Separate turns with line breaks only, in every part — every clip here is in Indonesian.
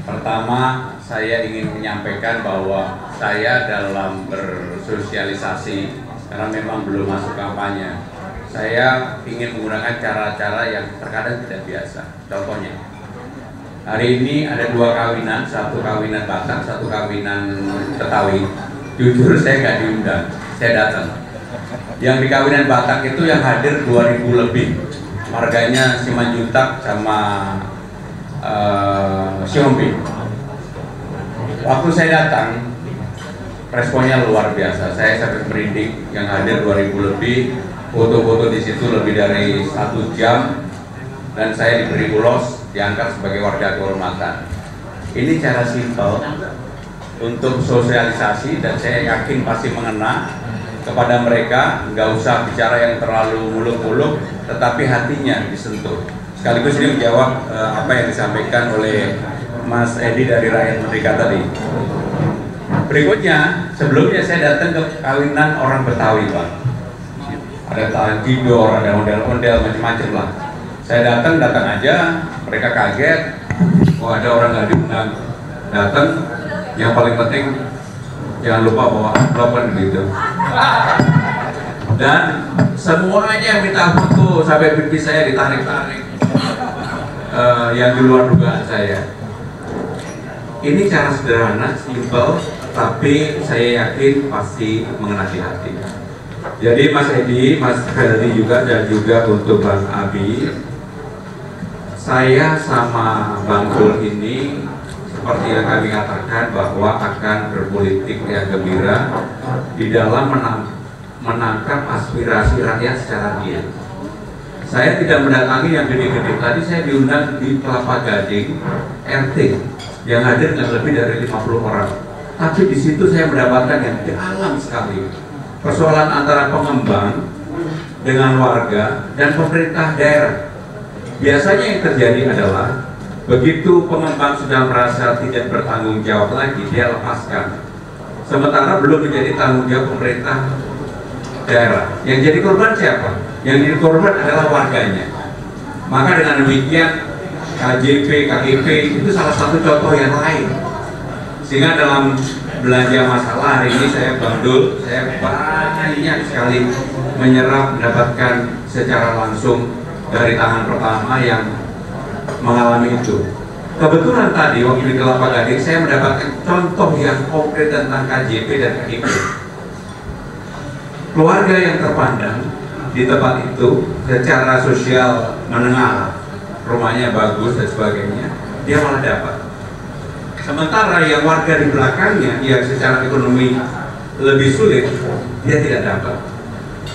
Pertama, saya ingin menyampaikan bahwa saya dalam bersosialisasi, karena memang belum masuk kampanye, saya ingin menggunakan cara-cara yang terkadang tidak biasa. Contohnya, hari ini ada 2 kawinan, satu kawinan Batak, satu kawinan Betawi. Jujur saya nggak diundang, saya datang. Yang di kawinan Batak itu yang hadir 2000 lebih, marganya Simanjuntak sama Xiaomi. Waktu saya datang, responnya luar biasa. Saya sampai merinding. Yang hadir 2000 lebih, foto-foto di situ lebih dari 1 jam, dan saya diberi ulos, diangkat sebagai warga kehormatan. Ini cara simpel untuk sosialisasi, dan saya yakin pasti mengena kepada mereka. Nggak usah bicara yang terlalu muluk-muluk, tetapi hatinya disentuh. Sekaligus ini menjawab apa yang disampaikan oleh Mas Edi dari Rakyat Merdeka tadi. Berikutnya, sebelumnya saya datang ke kawinan orang Betawi, Pak. Ada tanjidor, ada ondel-ondel, macam-macam lah. Saya datang aja, mereka kaget. Oh, ada orang nggak diundang. Datang, yang paling penting jangan lupa bawa amplop gitu. Dan semuanya minta foto, sampai pipi saya ditarik-tarik. Yang di luar dugaan saya. Ini cara sederhana, simpel, tapi saya yakin pasti mengena di hati. Jadi Mas Edi, Mas Ferdi juga, dan juga untuk Bang Abi, saya sama Bang Dul ini seperti yang kami katakan bahwa akan berpolitik yang gembira di dalam menangkap aspirasi rakyat secara diam. Saya tidak mendatangi yang gede-gede. Tadi saya diundang di Kelapa Gading RT yang hadir nggak lebih dari 50 orang. Tapi di situ saya mendapatkan yang dalam sekali. Persoalan antara pengembang dengan warga dan pemerintah daerah. Biasanya yang terjadi adalah begitu pengembang sudah merasa tidak bertanggung jawab lagi, dia lepaskan. Sementara belum menjadi tanggung jawab pemerintah daerah. Yang jadi korban siapa? Yang jadi korban adalah warganya. Maka dengan demikian KJP, KGP itu salah satu contoh yang lain. Sehingga dalam belanja masalah hari ini saya Bang Dul, saya banyak sekali menyerap, mendapatkan secara langsung dari tangan pertama yang mengalami itu. Kebetulan tadi waktu di Kelapa Gading saya mendapatkan contoh yang konkret tentang KJP dan KGP. Keluarga yang terpandang di tempat itu secara sosial menengah, rumahnya bagus dan sebagainya, dia malah dapat. Sementara yang warga di belakangnya yang secara ekonomi lebih sulit, dia tidak dapat.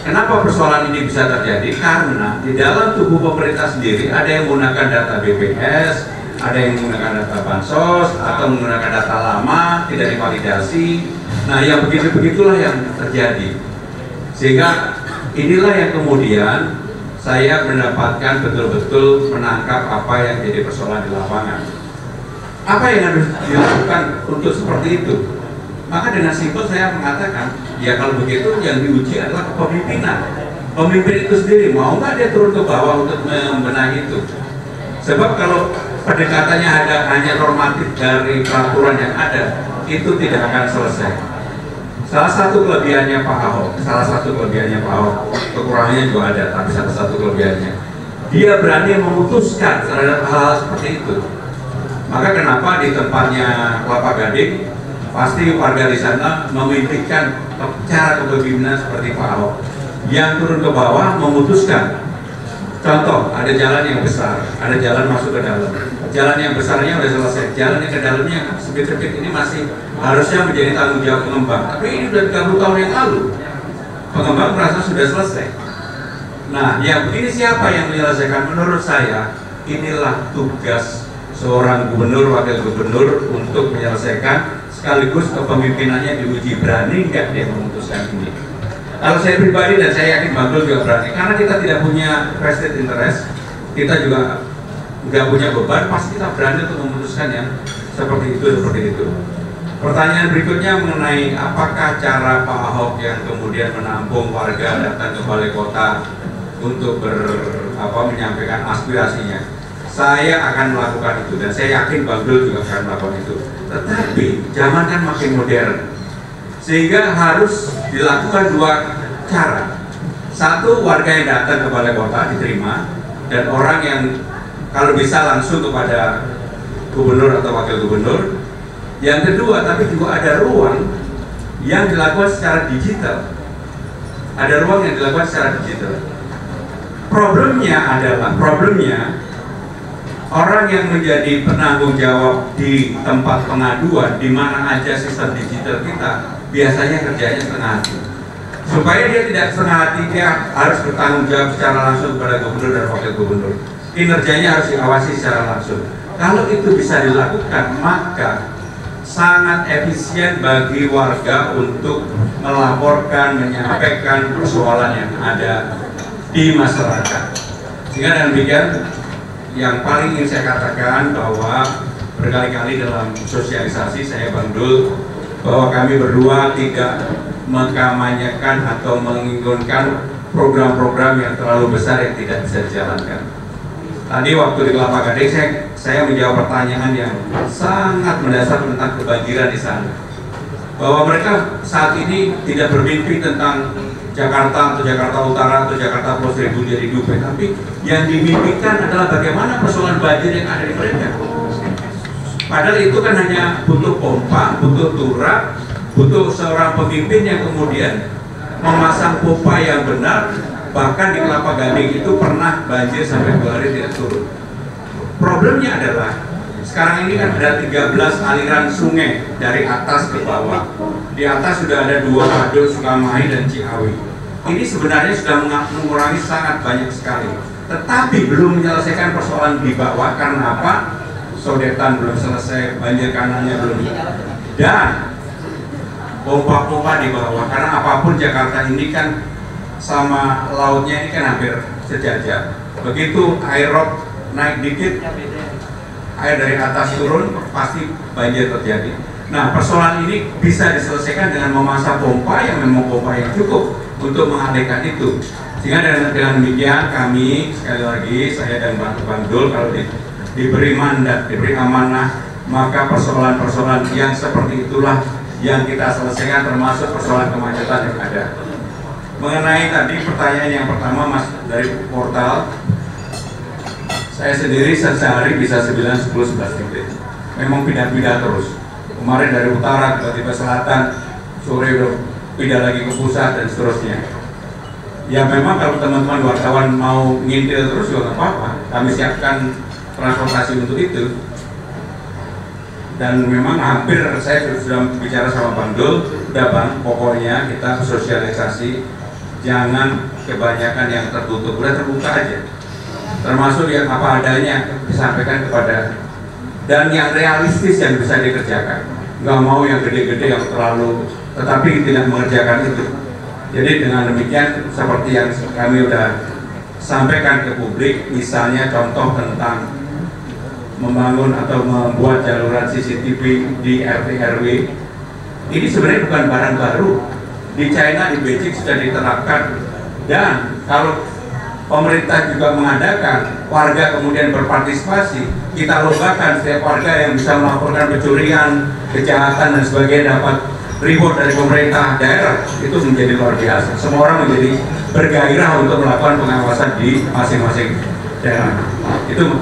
Kenapa persoalan ini bisa terjadi? Karena di dalam tubuh pemerintah sendiri ada yang menggunakan data BPS, ada yang menggunakan data bansos, atau menggunakan data lama, tidak divalidasi. Nah, yang begitu-begitulah yang terjadi. Sehingga inilah yang kemudian saya mendapatkan betul-betul menangkap apa yang jadi persoalan di lapangan. Apa yang harus dilakukan untuk seperti itu? Maka dengan simpel saya mengatakan, ya kalau begitu yang diuji adalah kepemimpinan. Pemimpin itu sendiri, mau nggak dia turun ke bawah untuk membenahi itu? Sebab kalau pendekatannya hanya normatif dari peraturan yang ada, itu tidak akan selesai. Salah satu kelebihannya Pak Ahok, kekurangannya juga ada, tapi satu kelebihannya, dia berani memutuskan terhadap hal seperti itu. Maka kenapa di tempatnya Kelapa Gading, pasti warga di sana memimpikan cara kepemimpinan seperti Pak Ahok, yang turun ke bawah memutuskan. Contoh, ada jalan yang besar, ada jalan masuk ke dalam. Jalan yang besarnya sudah selesai, jalan yang ke dalamnya sempit-sempit ini masih harusnya menjadi tanggung jawab pengembang. Tapi ini sudah 30 tahun yang lalu, pengembang merasa sudah selesai. Nah, yang begini siapa yang menyelesaikan? Menurut saya, inilah tugas seorang gubernur, wakil gubernur untuk menyelesaikan, sekaligus kepemimpinannya diuji. Berani nggak dia memutuskan ini? Kalau saya pribadi, dan saya yakin Bang Dul juga berani, karena kita tidak punya vested interest, kita juga nggak punya beban, pasti kita berani untuk memutuskan yang seperti itu. Pertanyaan berikutnya mengenai apakah cara Pak Ahok yang kemudian menampung warga datang ke balai kota untuk menyampaikan aspirasinya. saya akan melakukan itu, dan saya yakin Bang Dul juga akan melakukan itu. Tetapi zaman kan makin modern, sehingga harus dilakukan dua cara. Satu, warga yang datang ke balai kota diterima, dan orang yang kalau bisa langsung kepada gubernur atau wakil gubernur. Yang kedua, tapi juga ada ruang yang dilakukan secara digital. Ada ruang yang dilakukan secara digital. Problemnya orang yang menjadi penanggung jawab di tempat pengaduan, di mana aja sistem digital kita, biasanya kerjanya setengah hati. Supaya dia tidak setengah hati, dia harus bertanggung jawab secara langsung kepada gubernur dan wakil gubernur. Kinerjanya harus diawasi secara langsung. Kalau itu bisa dilakukan, maka sangat efisien bagi warga untuk melaporkan, menyampaikan persoalan yang ada di masyarakat. Sehingga dengan demikian, yang paling ingin saya katakan bahwa berkali-kali dalam sosialisasi saya Bang Dul, bahwa kami berdua tidak mengkampanyekan atau menginginkan program-program yang terlalu besar yang tidak bisa dijalankan. Tadi waktu di Kelapa Gading saya menjawab pertanyaan yang sangat mendasar tentang kebanjiran di sana. Bahwa mereka saat ini tidak bermimpi tentang Jakarta atau Jakarta Utara atau Jakarta Pulau Seribu jadi dupe, tapi yang dimimpikan adalah bagaimana persoalan banjir yang ada di mereka. Padahal itu kan hanya butuh pompa, butuh turap, butuh seorang pemimpin yang kemudian memasang pompa yang benar. Bahkan di Kelapa Gading itu pernah banjir sampai 2 hari tidak turun. Problemnya adalah sekarang ini kan ada 13 aliran sungai dari atas ke bawah. Di atas sudah ada 2 waduk, Sukamahi dan Ciawi. Ini sebenarnya sudah mengurangi sangat banyak sekali. Tetapi belum menyelesaikan persoalan di bawah. Karena apa? Sodetan belum selesai, banjir kanalnya belum. Dan pompa-pompa di bawah. Karena apapun Jakarta ini kan sama lautnya ini kan hampir sejajar. Begitu air rob naik dikit, air dari atas turun, pasti banjir terjadi. Nah, persoalan ini bisa diselesaikan dengan memasang pompa yang memang pompa yang cukup untuk mengalihkan itu. Sehingga dengan demikian kami, sekali lagi saya dan Bang Dul, kalau diberi mandat, diberi amanah, maka persoalan-persoalan yang seperti itulah yang kita selesaikan, termasuk persoalan kemacetan yang ada. Mengenai tadi pertanyaan yang pertama Mas dari portal, saya sendiri sehari bisa 9, 10, 11 titik. Memang pindah-pindah terus. Kemarin dari utara tiba-tiba selatan, sore udah pindah lagi ke pusat dan seterusnya. Ya memang kalau teman-teman wartawan mau ngintil terus juga nggak apa-apa. Kami siapkan transportasi untuk itu. Dan memang hampir saya sudah bicara sama Bang Dul, udah Bang, pokoknya kita sosialisasi. Jangan kebanyakan yang tertutup, udah terbuka aja. Termasuk yang apa adanya disampaikan kepada, dan yang realistis yang bisa dikerjakan. Nggak mau yang gede-gede yang terlalu, tetapi tidak mengerjakan itu. Jadi dengan demikian seperti yang kami udah sampaikan ke publik, misalnya contoh tentang membangun atau membuat jaluran CCTV di RT RW. Ini sebenarnya bukan barang baru. Di China, di Beijing sudah diterapkan, dan kalau pemerintah juga mengadakan, warga kemudian berpartisipasi, kita lombakan setiap warga yang bisa melaporkan pencurian, kejahatan dan sebagainya dapat reward dari pemerintah daerah. Itu menjadi luar biasa. Semua orang menjadi bergairah untuk melakukan pengawasan di masing-masing daerah. Itu